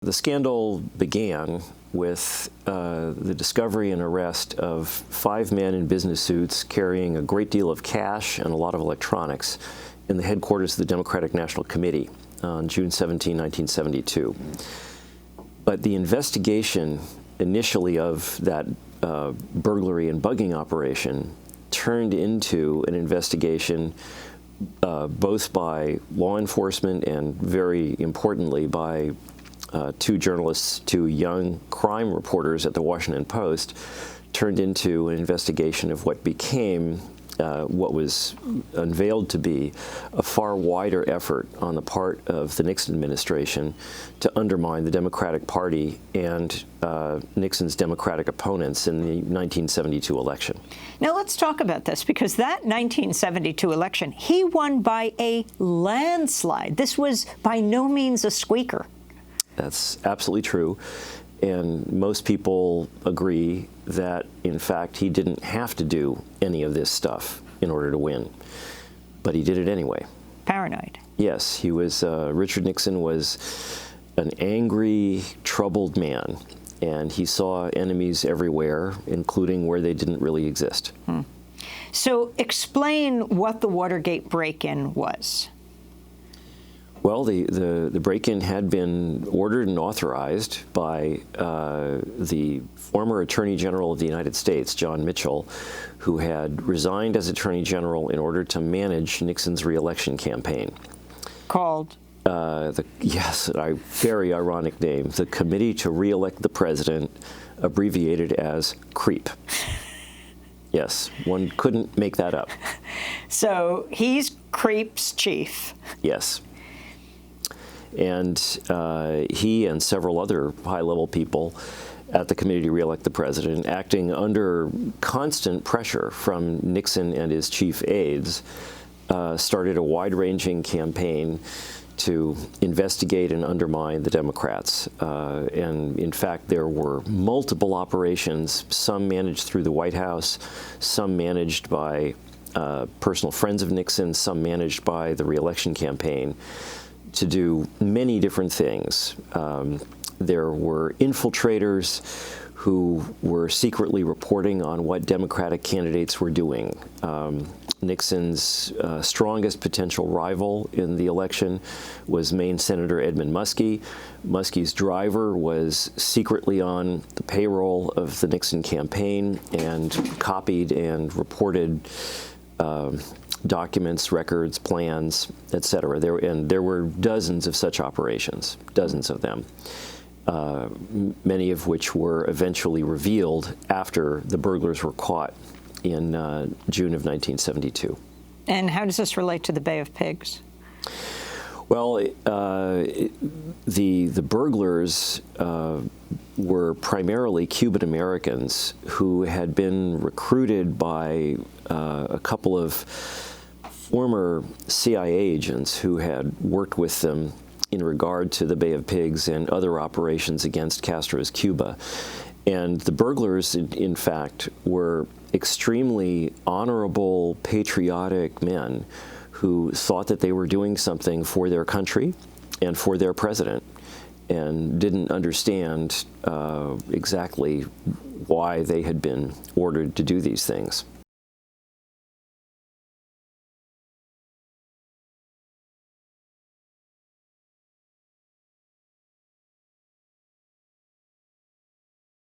The scandal began with the discovery and arrest of 5 men in business suits carrying a great deal of cash and a lot of electronics in the headquarters of the Democratic National Committee on June 17, 1972. But the investigation initially of that burglary and bugging operation turned into an investigation both by law enforcement and, very importantly, by 2 journalists, 2 young crime reporters at the Washington Post, turned into an investigation of what became what was unveiled to be a far wider effort on the part of the Nixon administration to undermine the Democratic Party and Nixon's Democratic opponents in the 1972 election. Now let's talk about this, because that 1972 election, he won by a landslide. This was by no means a squeaker. That's absolutely true. And most people agree that, in fact, he didn't have to do any of this stuff in order to win. But he did it anyway. Paranoid. Yes, he was, Richard Nixon was an angry, troubled man. And he saw enemies everywhere, including where they didn't really exist. So explain what the Watergate break-in was. Well, the break-in had been ordered and authorized by the former Attorney General of the United States, John Mitchell, who had resigned as Attorney General in order to manage Nixon's re-election campaign. Called? Yes, a very ironic name. The Committee to Re-elect the President, abbreviated as CREEP. Yes, one couldn't make that up. So he's CREEP's chief. Yes. And he and several other high-level people at the Committee to Re-elect the President, acting under constant pressure from Nixon and his chief aides, started a wide-ranging campaign to investigate and undermine the Democrats. And in fact, there were multiple operations, some managed through the White House, some managed by personal friends of Nixon, some managed by the re-election campaign, to do many different things. There were infiltrators who were secretly reporting on what Democratic candidates were doing. Nixon's strongest potential rival in the election was Maine Senator Edmund Muskie. Muskie's driver was secretly on the payroll of the Nixon campaign and copied and reported documents, records, plans, etc. There were dozens of such operations, dozens of them, many of which were eventually revealed after the burglars were caught in June of 1972. And how does this relate to the Bay of Pigs? Well, the burglars were primarily Cuban Americans who had been recruited by a couple of former CIA agents who had worked with them in regard to the Bay of Pigs and other operations against Castro's Cuba. And the burglars, in fact, were extremely honorable, patriotic men who thought that they were doing something for their country and for their president, and didn't understand exactly why they had been ordered to do these things.